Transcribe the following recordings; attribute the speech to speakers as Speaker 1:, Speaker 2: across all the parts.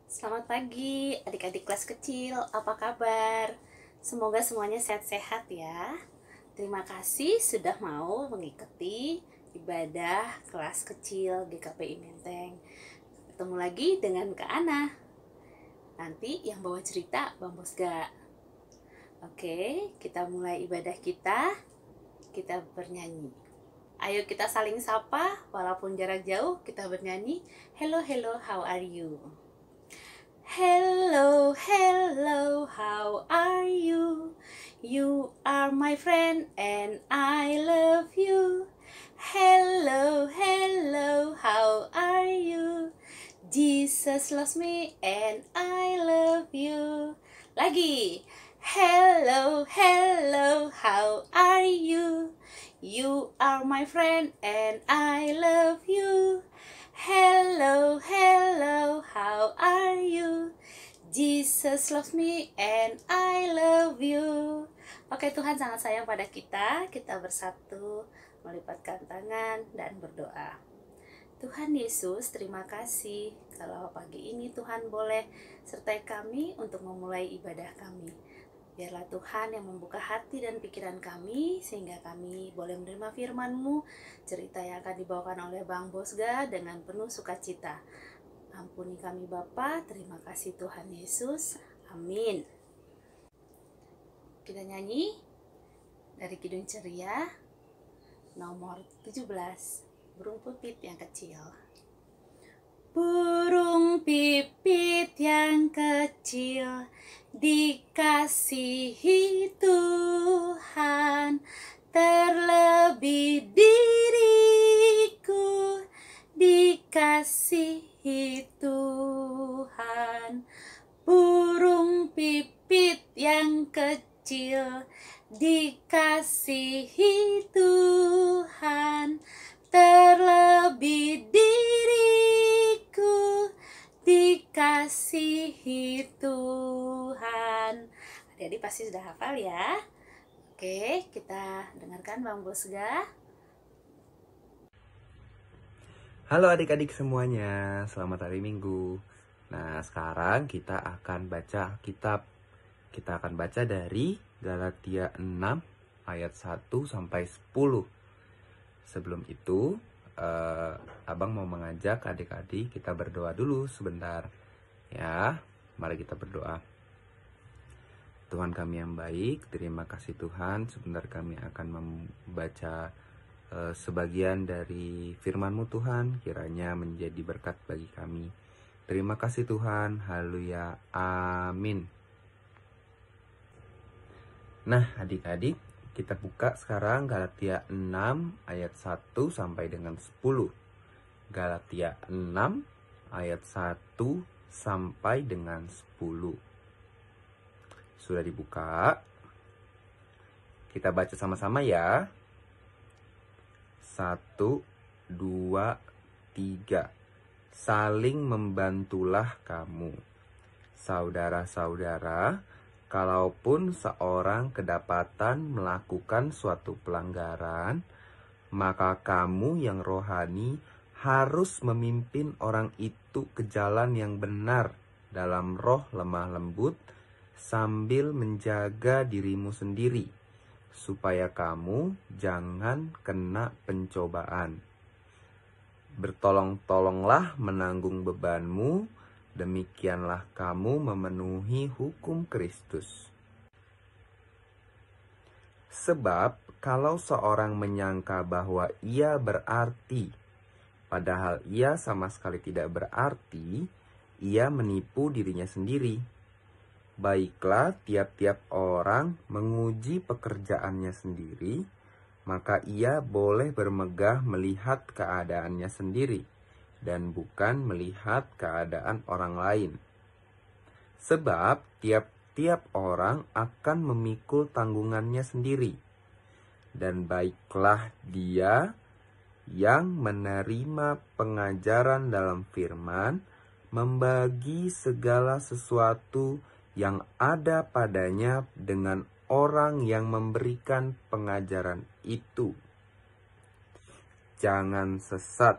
Speaker 1: Selamat pagi adik-adik kelas kecil, apa kabar? Semoga semuanya sehat-sehat ya. Terima kasih sudah mau mengikuti ibadah kelas kecil GKPI Menteng. Ketemu lagi dengan Kak Ana. Nanti yang bawa cerita Bang Bosga. Oke, kita mulai ibadah kita bernyanyi. Ayo kita saling sapa, walaupun jarak jauh kita bernyanyi. Hello, hello, how are you? Hello, hello, how are you? You are my friend and I love you. Hello, hello, how are you? Jesus loves me and I love you. Lagi. Hello, hello, how are you? You are my friend and I love you. Hello, hello, how are you? Jesus loves me and I love you. Oke, Tuhan sangat sayang pada kita. Kita bersatu, melipatkan tangan dan berdoa. Tuhan Yesus, terima kasih kalau pagi ini Tuhan boleh sertai kami untuk memulai ibadah kami. Biarlah Tuhan yang membuka hati dan pikiran kami, sehingga kami boleh menerima firman-Mu, cerita yang akan dibawakan oleh Bang Bosga dengan penuh sukacita. Ampuni kami Bapa, terima kasih Tuhan Yesus, amin. Kita nyanyi dari Kidung Ceria, nomor 17, Burung Pipit yang Kecil. Burung pipit yang kecil, dikasihi Tuhan, terlebih diriku dikasihi Tuhan. Burung pipit yang kecil, dikasihi Tuhan, terlebih diriku dikasihi Tuhan. Adik-adik pasti sudah hafal ya. Oke, kita dengarkan Bang Bosga.
Speaker 2: Halo adik-adik semuanya, selamat hari Minggu. Nah, sekarang kita akan baca kitab. Kita akan baca dari Galatia 6 ayat 1 sampai 10. Sebelum itu, Abang mau mengajak adik-adik kita berdoa dulu sebentar. Ya, mari kita berdoa. Tuhan kami yang baik, terima kasih Tuhan. Sebentar kami akan membaca sebagian dari firman-Mu Tuhan, kiranya menjadi berkat bagi kami. Terima kasih Tuhan, haleluya, amin. Nah adik-adik, kita buka sekarang Galatia 6 ayat 1 sampai dengan 10. Galatia 6 ayat 1 sampai dengan 10. Sudah dibuka? Kita baca sama-sama ya. 1, 2, 3. Saling membantulah kamu. Saudara-saudara, kalaupun seorang kedapatan melakukan suatu pelanggaran, maka kamu yang rohani harus memimpin orang itu ke jalan yang benar dalam roh lemah lembut, sambil menjaga dirimu sendiri, supaya kamu jangan kena pencobaan. Bertolong-tolonglah menanggung bebanmu, demikianlah kamu memenuhi hukum Kristus. Sebab kalau seorang menyangka bahwa ia berarti, padahal ia sama sekali tidak berarti, ia menipu dirinya sendiri. Baiklah, tiap-tiap orang menguji pekerjaannya sendiri, maka ia boleh bermegah melihat keadaannya sendiri, dan bukan melihat keadaan orang lain. Sebab tiap-tiap orang akan memikul tanggungannya sendiri. Dan baiklah dia yang menerima pengajaran dalam firman, membagi segala sesuatu yang ada padanya dengan orang yang memberikan pengajaran itu. Jangan sesat.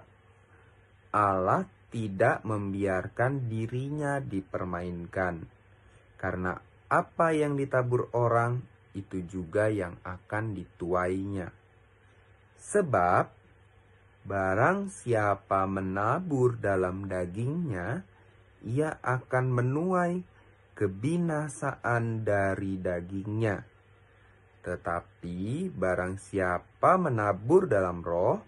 Speaker 2: Allah tidak membiarkan dirinya dipermainkan. Karena apa yang ditabur orang, itu juga yang akan dituainya. Sebab, barang siapa menabur dalam dagingnya, ia akan menuai kebinasaan dari dagingnya. Tetapi barang siapa menabur dalam roh,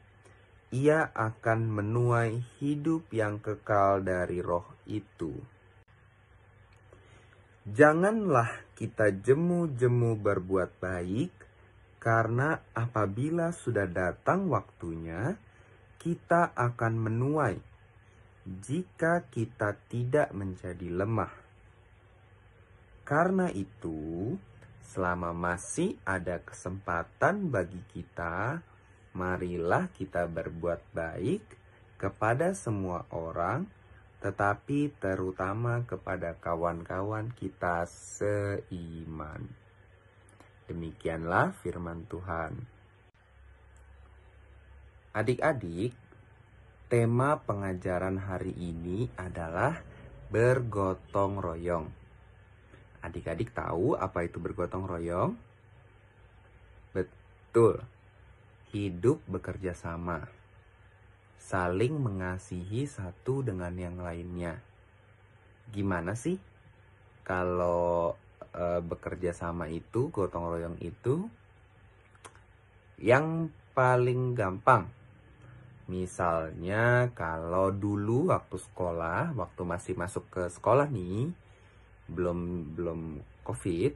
Speaker 2: ia akan menuai hidup yang kekal dari roh itu. Janganlah kita jemu-jemu berbuat baik, karena apabila sudah datang waktunya, kita akan menuai jika kita tidak menjadi lemah. Karena itu, selama masih ada kesempatan bagi kita, marilah kita berbuat baik kepada semua orang, tetapi terutama kepada kawan-kawan kita seiman. Demikianlah firman Tuhan. Adik-adik, tema pengajaran hari ini adalah bergotong royong. Adik-adik tahu apa itu bergotong royong? Betul, hidup bekerja sama, saling mengasihi satu dengan yang lainnya. Gimana sih kalau bekerja sama itu, gotong royong itu? Yang paling gampang, misalnya kalau dulu waktu sekolah, waktu masih masuk ke sekolah nih, belum COVID.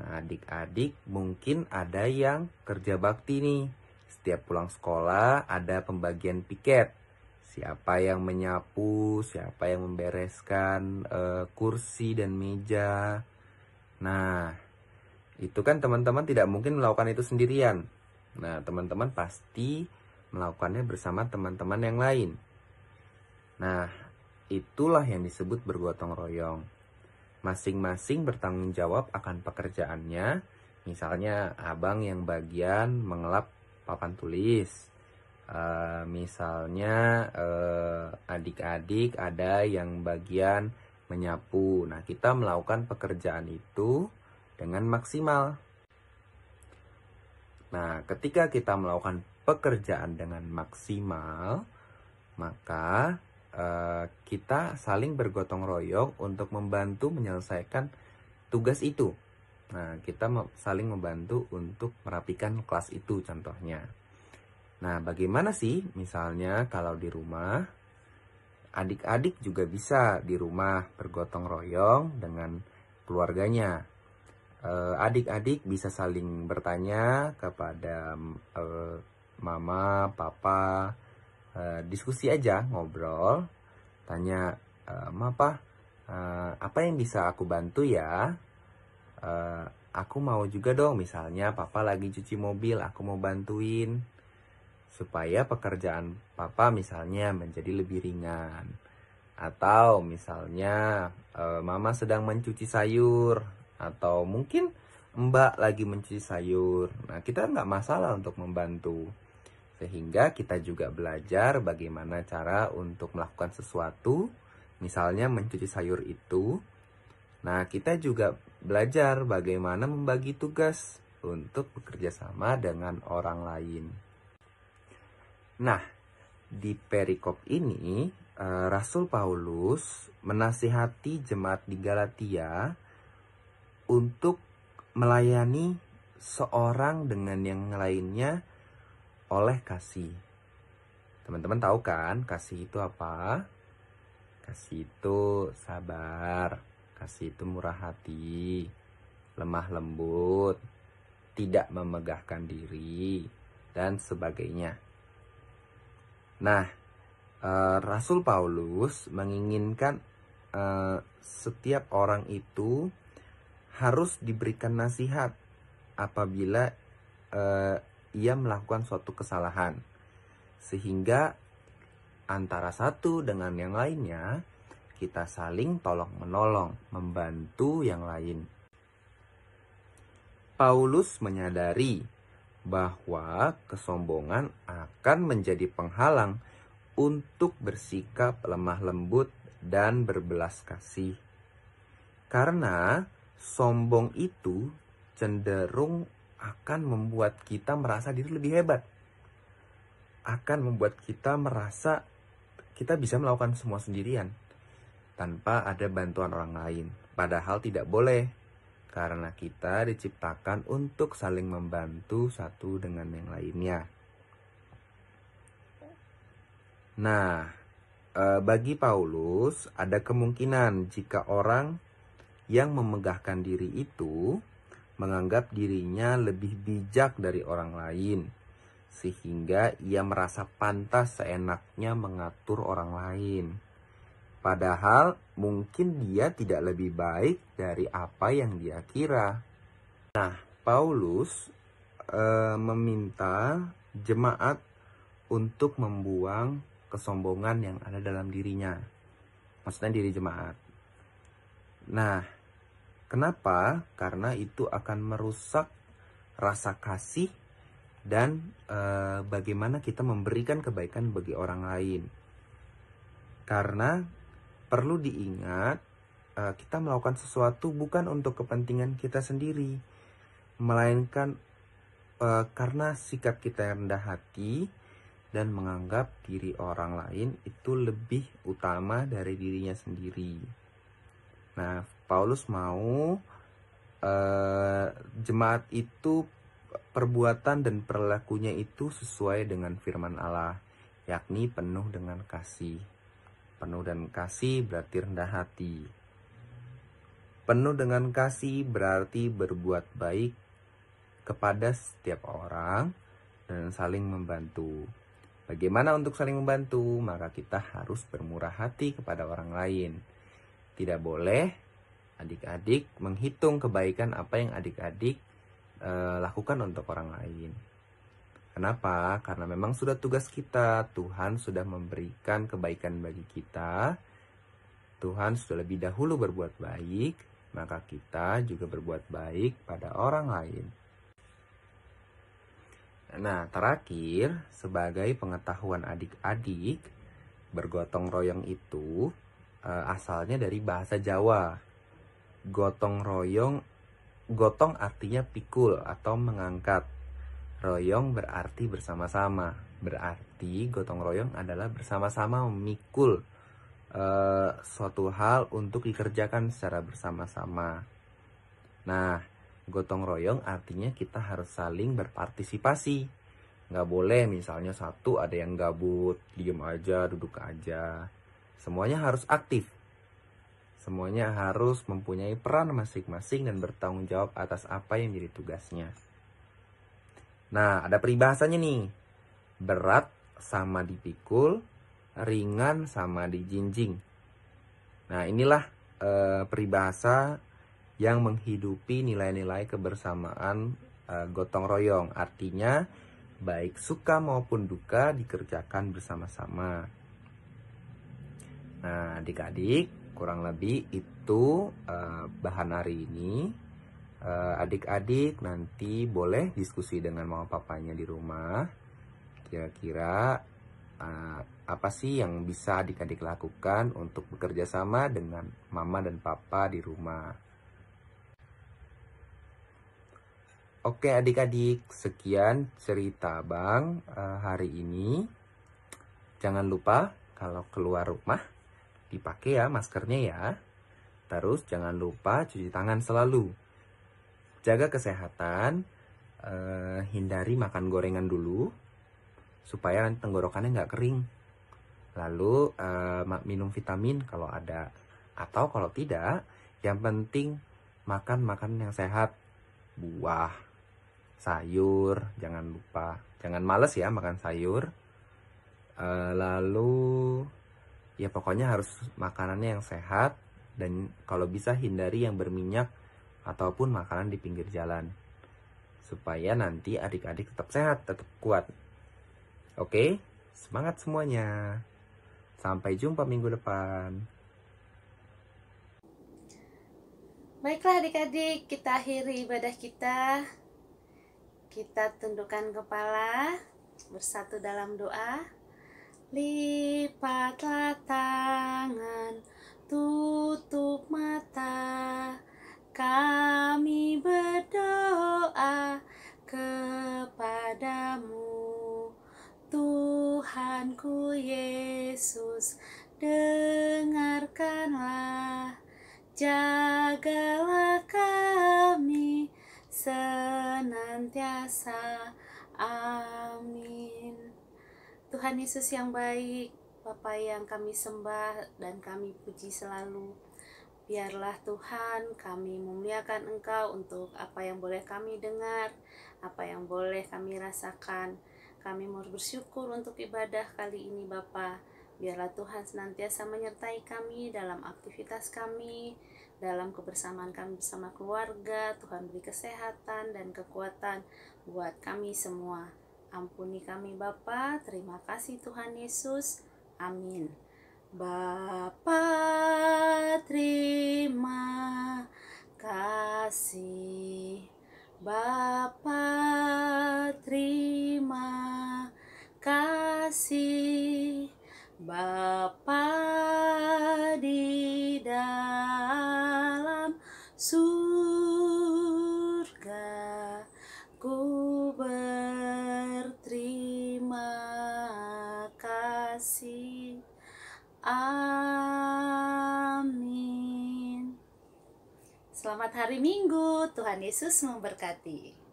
Speaker 2: Nah, adik-adik mungkin ada yang kerja bakti nih. Setiap pulang sekolah ada pembagian piket. Siapa yang menyapu, siapa yang membereskan kursi dan meja. Nah, itu kan teman-teman tidak mungkin melakukan itu sendirian. Nah, teman-teman pasti melakukannya bersama teman-teman yang lain. Nah, itulah yang disebut bergotong royong. Masing-masing bertanggung jawab akan pekerjaannya. Misalnya abang yang bagian mengelap papan tulis. Misalnya adik-adik ada yang bagian menyapu. Nah, kita melakukan pekerjaan itu dengan maksimal. Nah, ketika kita melakukan pekerjaan dengan maksimal, maka kita saling bergotong royong untuk membantu menyelesaikan tugas itu. Nah, kita saling membantu untuk merapikan kelas itu contohnya. Nah, bagaimana sih misalnya kalau di rumah? Adik-adik juga bisa di rumah bergotong royong dengan keluarganya. Adik-adik bisa saling bertanya kepada mama, papa, diskusi aja, ngobrol, tanya, Ma, Pa, apa yang bisa aku bantu ya? Aku mau juga dong, misalnya papa lagi cuci mobil, aku mau bantuin. Supaya pekerjaan papa misalnya menjadi lebih ringan. Atau misalnya mama sedang mencuci sayur, atau mungkin mbak lagi mencuci sayur. Nah, kita nggak masalah untuk membantu. Sehingga kita juga belajar bagaimana cara untuk melakukan sesuatu, misalnya mencuci sayur itu. Nah, kita juga belajar bagaimana membagi tugas untuk bekerja sama dengan orang lain. Nah, di perikop ini, Rasul Paulus menasihati jemaat di Galatia untuk melayani seorang dengan yang lainnya oleh kasih. Teman-teman tahu kan kasih itu apa? Kasih itu sabar, kasih itu murah hati, lemah lembut, tidak memegahkan diri, dan sebagainya. Nah, Rasul Paulus menginginkan setiap orang itu harus diberikan nasihat apabila ia melakukan suatu kesalahan, sehingga antara satu dengan yang lainnya kita saling tolong menolong, membantu yang lain. Paulus menyadari bahwa kesombongan akan menjadi penghalang untuk bersikap lemah lembut dan berbelas kasih. Karena sombong itu cenderung akan membuat kita merasa diri lebih hebat. Akan membuat kita merasa kita bisa melakukan semua sendirian tanpa ada bantuan orang lain. Padahal tidak boleh, karena kita diciptakan untuk saling membantu satu dengan yang lainnya. Nah, bagi Paulus ada kemungkinan jika orang yang memegahkan diri itu menganggap dirinya lebih bijak dari orang lain, sehingga ia merasa pantas seenaknya mengatur orang lain. Padahal mungkin dia tidak lebih baik dari apa yang dia kira. Nah, Paulus meminta jemaat untuk membuang kesombongan yang ada dalam dirinya. Maksudnya diri jemaat. Nah, kenapa? Karena itu akan merusak rasa kasih dan bagaimana kita memberikan kebaikan bagi orang lain. Karena perlu diingat, kita melakukan sesuatu bukan untuk kepentingan kita sendiri, melainkan karena sikap kita yang rendah hati dan menganggap diri orang lain itu lebih utama dari dirinya sendiri. Nah, Paulus mau jemaat itu perbuatan dan perilakunya itu sesuai dengan firman Allah, yakni penuh dengan kasih. Penuh dengan kasih berarti rendah hati. Penuh dengan kasih berarti berbuat baik kepada setiap orang dan saling membantu. Bagaimana untuk saling membantu? Maka kita harus bermurah hati kepada orang lain. Tidak boleh adik-adik menghitung kebaikan apa yang adik-adik lakukan untuk orang lain. Kenapa? Karena memang sudah tugas kita. Tuhan sudah memberikan kebaikan bagi kita. Tuhan sudah lebih dahulu berbuat baik, maka kita juga berbuat baik pada orang lain. Nah, terakhir, sebagai pengetahuan adik-adik, bergotong royong itu asalnya dari bahasa Jawa. Gotong royong, gotong artinya pikul atau mengangkat. Royong berarti bersama-sama. Berarti gotong royong adalah bersama-sama memikul suatu hal untuk dikerjakan secara bersama-sama. Nah, gotong royong artinya kita harus saling berpartisipasi. Nggak boleh misalnya satu ada yang gabut, diem aja, duduk aja. Semuanya harus aktif. Semuanya harus mempunyai peran masing-masing dan bertanggung jawab atas apa yang jadi tugasnya. Nah, ada peribahasanya nih. Berat sama dipikul, ringan sama dijinjing. Nah, inilah peribahasa yang menghidupi nilai-nilai kebersamaan gotong royong. Artinya, baik suka maupun duka dikerjakan bersama-sama. Nah, adik-adik, kurang lebih itu bahan hari ini. Adik-adik nanti boleh diskusi dengan mama papanya di rumah. Kira-kira apa sih yang bisa adik-adik lakukan untuk bekerja sama dengan mama dan papa di rumah. Oke adik-adik, sekian cerita Bang hari ini. Jangan lupa kalau keluar rumah dipakai ya maskernya ya. Terus jangan lupa cuci tangan selalu. Jaga kesehatan, hindari makan gorengan dulu, supaya tenggorokannya nggak kering. Lalu minum vitamin kalau ada, atau kalau tidak, yang penting makan makanan yang sehat, buah, sayur, jangan lupa, jangan males ya makan sayur. Lalu ya pokoknya harus makanannya yang sehat, dan kalau bisa hindari yang berminyak ataupun makanan di pinggir jalan, supaya nanti adik-adik tetap sehat, tetap kuat. Oke, semangat semuanya. Sampai jumpa minggu depan.
Speaker 1: Baiklah adik-adik, kita akhiri ibadah kita. Kita tundukkan kepala, bersatu dalam doa. Lipatlah tangan, tutup mata, kami berdoa kepadamu. Tuhanku Yesus, dengarkanlah, jagalah kami senantiasa. Amin. Tuhan Yesus yang baik, Bapa yang kami sembah dan kami puji selalu, biarlah Tuhan kami memuliakan Engkau untuk apa yang boleh kami dengar, apa yang boleh kami rasakan. Kami mau bersyukur untuk ibadah kali ini Bapa. Biarlah Tuhan senantiasa menyertai kami dalam aktivitas kami, dalam kebersamaan kami bersama keluarga. Tuhan beri kesehatan dan kekuatan buat kami semua. Ampuni kami Bapa. Terima kasih Tuhan Yesus. Amin. Bapa, terima kasih. Bapa, terima kasih. Bapa di dalam surga, ku berterima kasih. Amin. Selamat hari Minggu, Tuhan Yesus memberkati.